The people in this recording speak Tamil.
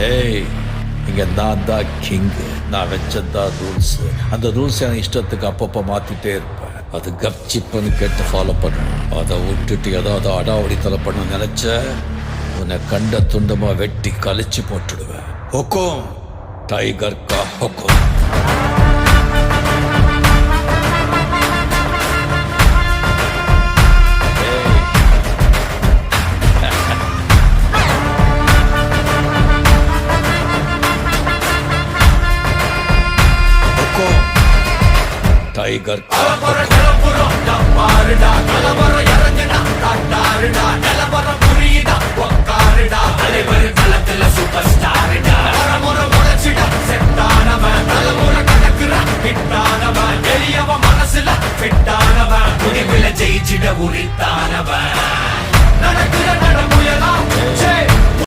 ஏய், இங்க நான் தான் கிங்கு. நான் வச்சதான் ரூல்ஸ். அந்த ரூல்ஸ் என் இஷ்டத்துக்கு அப்பப்போ மாத்திட்டே இருப்பேன். அது கப்சிப்புன்னு கேட்டு ஃபாலோ பண்ணணும். அதை விட்டுட்டு ஏதாவது அடாவடித்தலை பண்ண நினைச்ச உன்னை கண்ட துண்டமா வெட்டி கழிச்சு போட்டுடுவேன். ஹுக்கும், டைகர் கா ஹுக்கும். டைகர்